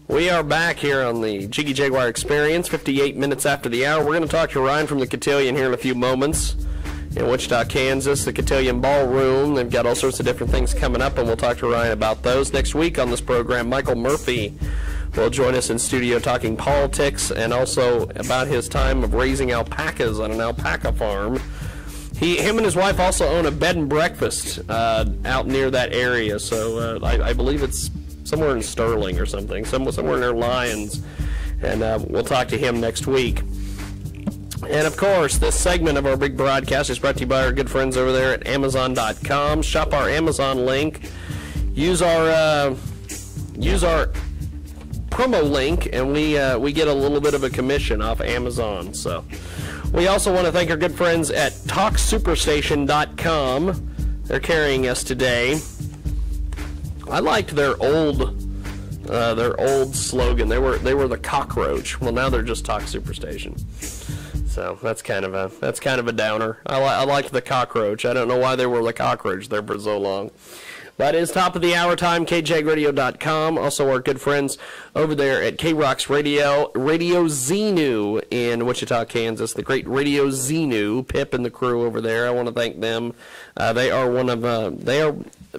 We are back here on the Jiggy Jaguar Experience, 58 minutes after the hour. We're going to talk to Ryan from the Cotillion here in a few moments in Wichita, Kansas, the Cotillion Ballroom. They've got all sorts of different things coming up, and we'll talk to Ryan about those. Next week on this program, Michael Murphy will join us in studio talking politics and also about his time of raising alpacas on an alpaca farm. Him and his wife also own a bed and breakfast out near that area, so I believe it's somewhere in Sterling or something, somewhere near Lyons, and we'll talk to him next week. And of course, this segment of our big broadcast is brought to you by our good friends over there at Amazon.com. Shop our Amazon link. Use our promo link, and we get a little bit of a commission off Amazon. So we also want to thank our good friends at TalkSuperstation.com. They're carrying us today. I liked their old slogan. They were the cockroach. Well, now they're just Talk Superstation. So that's kind of a downer. I liked the cockroach. I don't know why they were the cockroach there for so long. That is top of the hour time, kjagradio.com. Also our good friends over there at K-Rock's Radio Xenu in Wichita, Kansas. The great Radio Xenu, Pip and the crew over there. I want to thank them. They are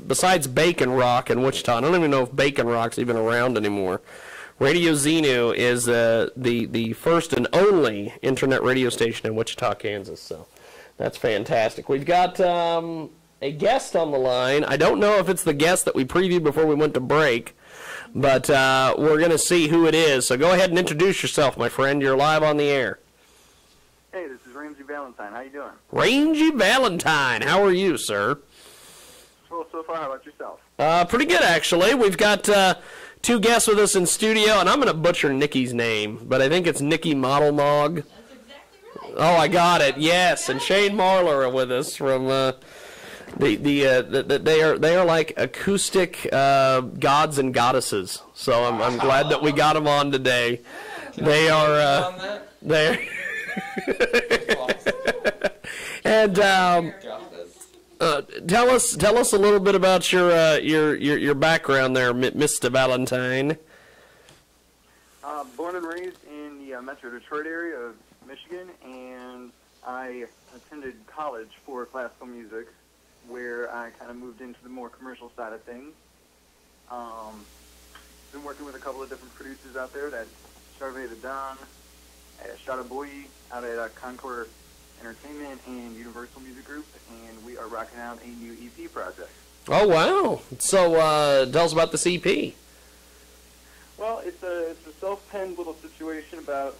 besides Bacon Rock in Wichita. I don't even know if Bacon Rock's even around anymore. Radio Xenu is the first and only internet radio station in Wichita, Kansas. So that's fantastic. We've got a guest on the line. I don't know if it's the guest that we previewed before we went to break, but we're going to see who it is. So go ahead and introduce yourself, my friend. You're live on the air. Hey, this is Ramsey Valtenyne. How you doing? Rangy Valentine. How are you, sir? Well, so far, how about yourself? Pretty good, actually. We've got two guests with us in studio, and I'm going to butcher Nikki's name, but I think it's Nikki Model Mog. That's exactly right. Oh, I got it. Yes, and Shane Marler are with us from they are like acoustic gods and goddesses. So I'm glad that we got them on today. They are and tell us a little bit about your background there, Mr. Valentine. Born and raised in the Metro Detroit area of Michigan, and I attended college for classical music, where I kind of moved into the more commercial side of things. Been working with a couple of different producers out there, that Charvet the Don, Shada Boy out at Concord Entertainment and Universal Music Group, and we are rocking out a new EP project. Oh, wow. So tell us about this EP. Well, it's a self-penned little situation about,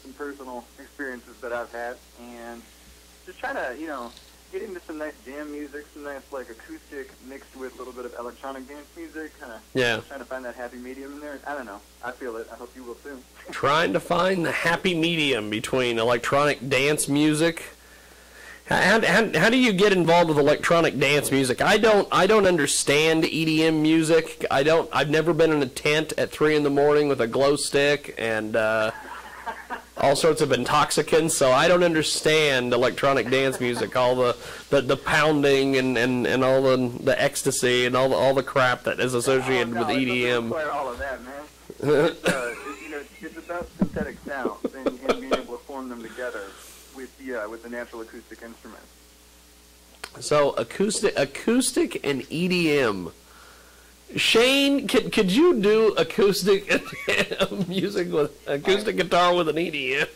some personal experiences that I've had, and just trying to, get into some nice jam music, some nice acoustic mixed with a little bit of electronic dance music, kind of trying to find that happy medium in there. I don't know. I feel it. I hope you will too. Trying to find the happy medium between electronic dance music. How do you get involved with electronic dance music? I don't understand EDM music. I've never been in a tent at 3 in the morning with a glow stick and all sorts of intoxicants, so I don't understand electronic dance music, all the pounding and all the ecstasy and all the crap that is associated with EDM. All of that, man. It's about synthetic sounds and being able to form them together with the natural acoustic instruments. So acoustic and EDM. Shane, could you do acoustic music with acoustic guitar with an EDM?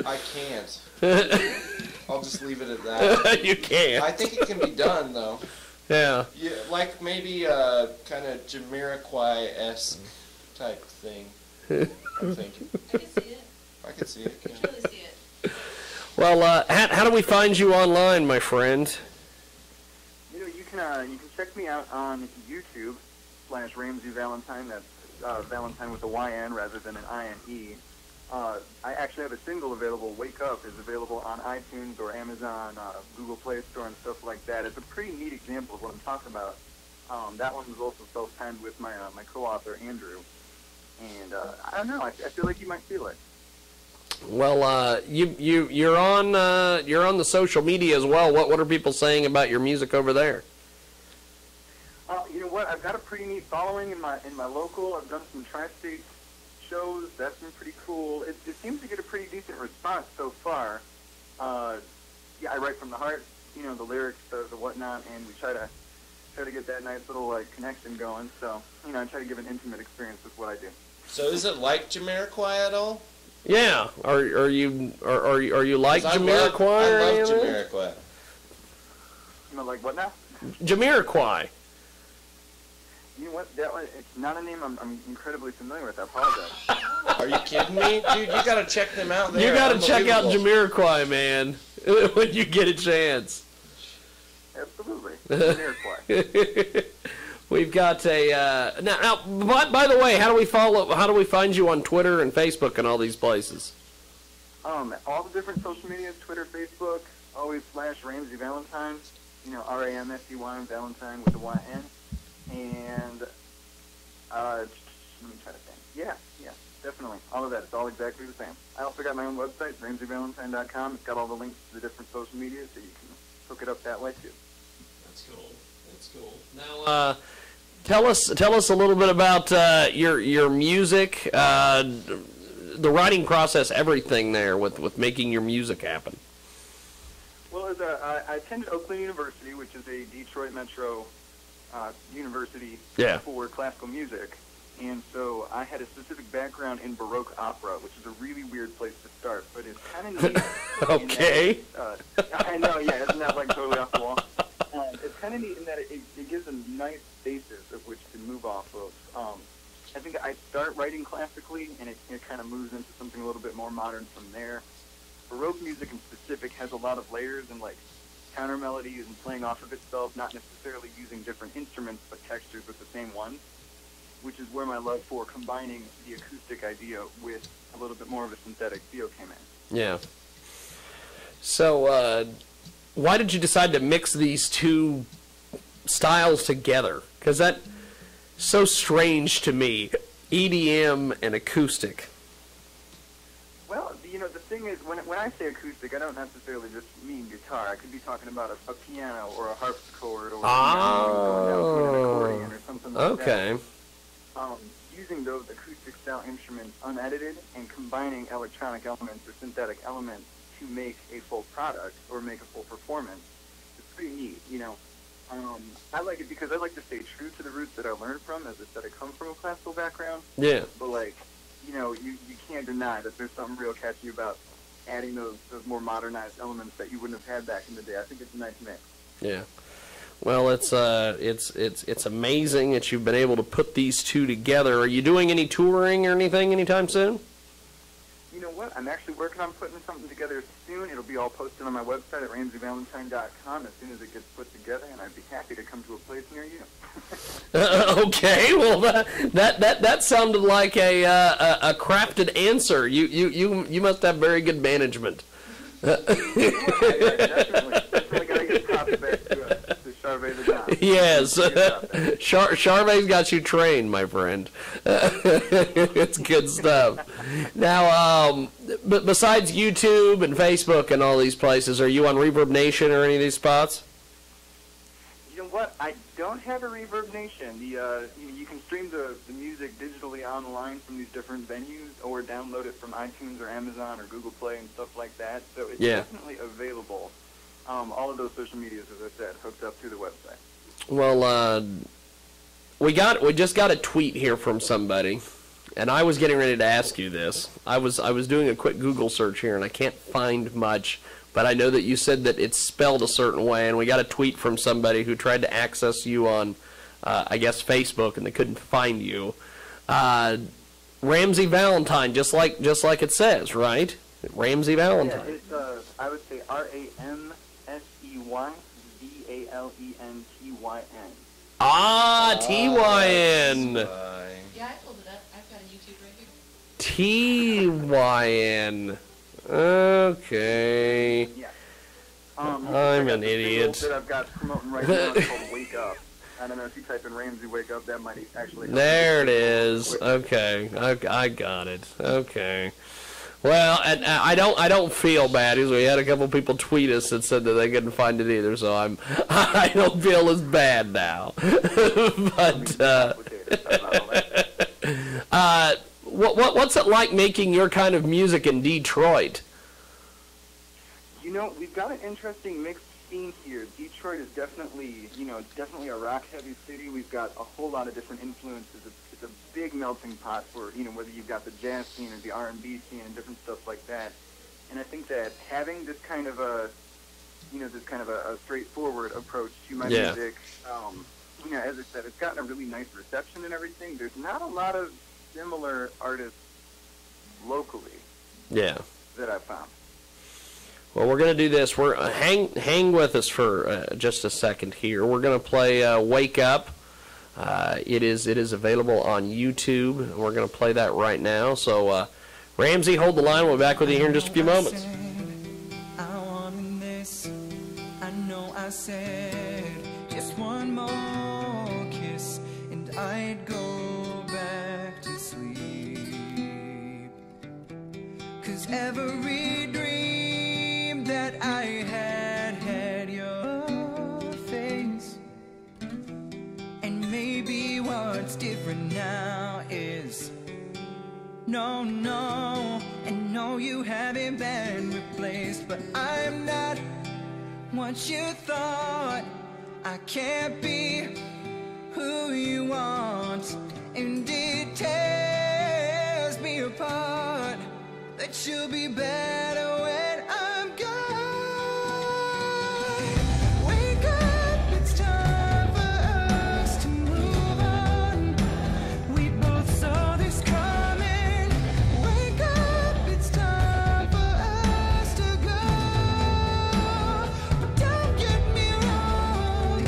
I can't. I'll just leave it at that. You can't. I think it can be done, though. Yeah. Like maybe a kind of Jamiroquai-esque type thing. I'm thinking. I can see it. I can see it. I can really see it. Well, how do we find you online, my friend? You can check me out on YouTube /Ramsey Valentine. That's Valentine with a YN rather than an INE. I actually have a single available. Wake Up is available on iTunes or Amazon, Google Play Store, and stuff like that. It's a pretty neat example of what I'm talking about. That one was also self-penned with my co-author Andrew, and I don't know. I feel like you might feel it. Well, you're on the social media as well. What are people saying about your music over there? You know what? I've got a pretty neat following in my local. I've done some tri-state shows. That's been pretty cool. It seems to get a pretty decent response so far. Yeah, I write from the heart, the lyrics, the whatnot, and we try to get that nice little connection going. So, I try to give an intimate experience with what I do. So is it like Jamiroquai at all? Yeah. Are you like 'Cause Jamiroquai? I love Jamiroquai. Like what now? Jamiroquai. You know what? That one, it's not a name I'm incredibly familiar with. I apologize. Are you kidding me? Dude, you gotta check them out. You gotta check out Jamiroquai, man, when you get a chance. Absolutely. Jamiroquai. We've got a now. By the way, how do we find you on Twitter and Facebook and all these places? All the different social medias, Twitter, Facebook, always /Ramsey Valentine. RAMSEY Valentine with a YN. And let me try to think. Yeah, definitely. All of that. It's all exactly the same. I also got my own website, RamseyValentine.com. It's got all the links to the different social medias, so you can hook it up that way too. That's cool. Now, tell us a little bit about your music, the writing process, everything there with making your music happen. Well, I attended Oakland University, which is a Detroit Metro university for classical music, and so I had a specific background in Baroque opera, which is a really weird place to start, but it's kind of neat. Okay. I know, yeah, isn't that totally off the wall? It's kind of neat in that it gives a nice basis of which to move off of. I think I start writing classically, and it kind of moves into something a little bit more modern from there. Baroque music in specific has a lot of layers and counter melodies and playing off of itself, not necessarily using different instruments but textures with the same ones, which is where my love for combining the acoustic idea with a little bit more of a synthetic feel came in. Yeah. So, why did you decide to mix these two styles together? Because that's so strange to me, EDM and acoustic. Well, the thing is, when I say acoustic, I don't necessarily just mean guitar. I could be talking about a piano or a harpsichord or going down to an accordion or something like that. Okay. Using those acoustic-style instruments unedited and combining electronic elements or synthetic elements to make a full product or make a full performance is pretty neat, I like it because I like to stay true to the roots that I learned from. As I said, I come from a classical background. Yeah. But, you can't deny that there's something real catchy about adding those more modernized elements that you wouldn't have had back in the day. I think it's a nice mix. Yeah. Well, it's amazing that you've been able to put these two together. Are you doing any touring or anything anytime soon? You know what? I'm actually working on putting something together soon. It'll be all posted on my website at RamseyValentine.com as soon as it gets put together, and I'd be happy to come to a place near you. Okay, well that sounded like a crafted answer. You must have very good management. Definitely gotta get props back to Charvet the Don. Yes, Charvet's got you trained, my friend. It's good stuff. Now, but besides YouTube and Facebook and all these places, are you on Reverb Nation or any of these spots? You know what? I don't have a Reverb Nation. You can stream the music digitally online from these different venues, or download it from iTunes or Amazon or Google Play and stuff like that. So it's definitely available. All of those social medias, as I said, hooked up through the website. Well, we just got a tweet here from somebody, and I was getting ready to ask you this. I was doing a quick Google search here, and I can't find much. But I know that you said that it's spelled a certain way, and we got a tweet from somebody who tried to access you on, I guess, Facebook, and they couldn't find you. Ramsey Valentine, just like it says, right? Ramsey Valentine. Yeah, it's I would say RAMSEYVALENTYN. Ah, TYN. Yeah, I pulled it up. I've got a YouTube right here. TYN. Okay. Yeah. I'm an idiot. That I've got promoting right now is called Wake Up. I don't know if you type in Ramsey Wake Up, that might actually help. There it is. Okay, I got it. Okay. Well, and I don't feel bad because we had a couple people tweet us that said that they couldn't find it either, so I don't feel as bad now. But what's it like making your kind of music in Detroit? You know, we've got an interesting mixed scene here. Detroit is definitely, definitely a rock-heavy city. We've got a whole lot of different influences. It's a big melting pot for, whether you've got the jazz scene or the R&B scene and different stuff like that. And I think that having this kind of a, a straightforward approach to my music, as I said, it's gotten a really nice reception and everything. There's not a lot of similar artists locally that I've found. Well, we're going to do this. We're hang with us for just a second here. We're going to play Wake Up. It is available on YouTube, and we're going to play that right now. So, Ramsey, hold the line. We'll be back with you here in just a few moments. I wanted this. I know I said just one more kiss, and I'd go back to sleep. 'Cause every dream that I had your face, and maybe what's different now is no, and no, you haven't been replaced, but I'm not what you thought. I can't be who you want, and it tears me apart that you'll be better when I'm gone. Wake up, it's time for us to move on. We both saw this coming. Wake up, it's time for us to go. But don't get me wrong,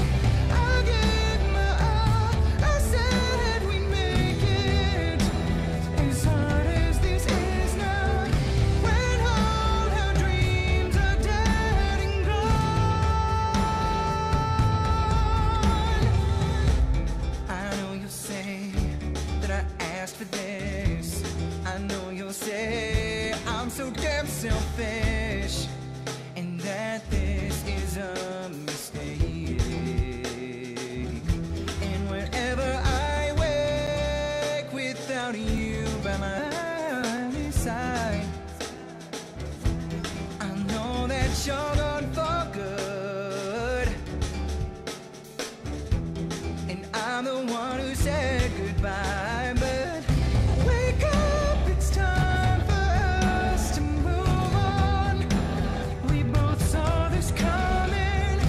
I'll give my all. I said we'd make it. As hard as this is now, when all our dreams are dead and gone. I know you'll say that I asked for this. I know you'll say I'm so damn selfish, and that this is a mistake. And whenever I wake without you by my side, I know that you're gone for good, and I'm the one who said goodbye. But wake up, it's time for us to move on. We both saw this coming.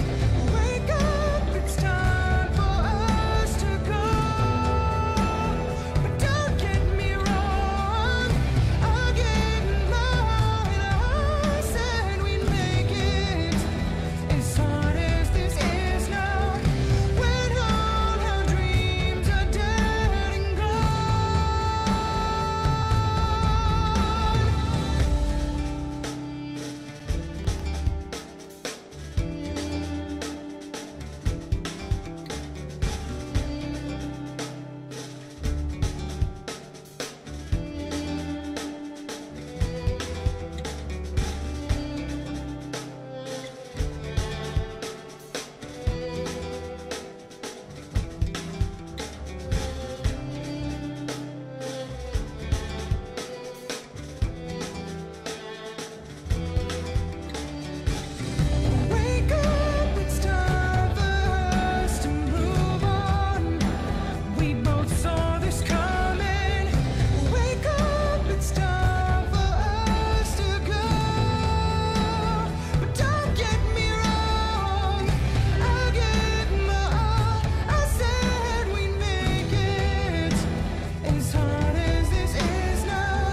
Wake up, it's time for us to go. But don't get me wrong, I'll give my all, and I said we'd make it. As hard as this is now, when all our dreams are dead and gone. Wake up, it's time for us to move on. We both saw this coming. Wake up, it's time for us to go. But don't get me wrong, I'll give my all. I said we'd make it. As hard as this is now,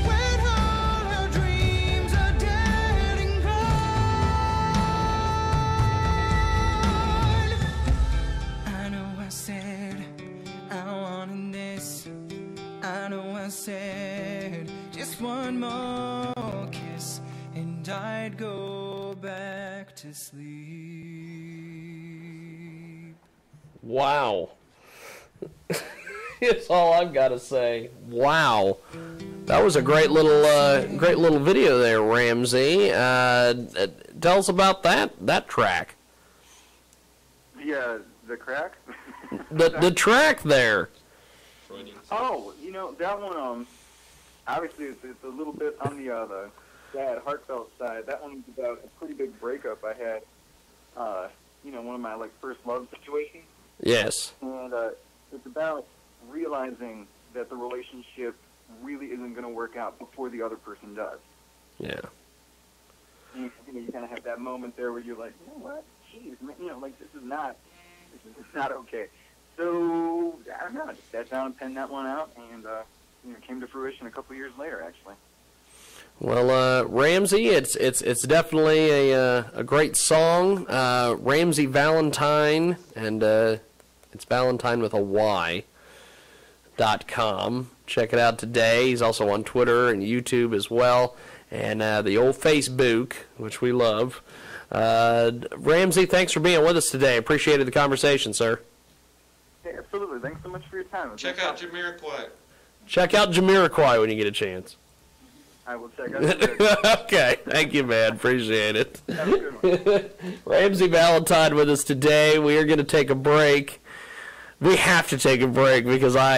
when all our dreams are dead and gone. I know I said I wanted this. I know I said just one more kiss, and I'd go back to sleep. Wow. That's all I've got to say. Wow. That was a great little video there, Ramsey. Tell us about that track. The crack? The track there. Oh, you know, that one, obviously it's a little bit on the sad, heartfelt side. That one was about a pretty big breakup I had, you know, one of my, like, first love situations. Yes. And it's about realizing that the relationship really isn't going to work out before the other person does. Yeah. And, you know, you kind of have that moment there where you're like, you know what? Jeez, man, you know, like, this is not okay. So, I don't know, I just sat down and penned that one out, and, you know, it came to fruition a couple years later, actually. Well, Ramsey, it's definitely a great song. Ramsey Valtenyne, and it's Valtenyne with a Y.com. Check it out today. He's also on Twitter and YouTube as well, and the old Facebook, which we love. Ramsey, thanks for being with us today. Appreciated the conversation, sir. Hey, absolutely. Thanks so much for your time. Check out Jamiroquai. Check out Jamiroquai when you get a chance. I will check out the Okay. Thank you, man. Appreciate it. Have a good one. Ramsey Valtenyne with us today. We are going to take a break. We have to take a break because I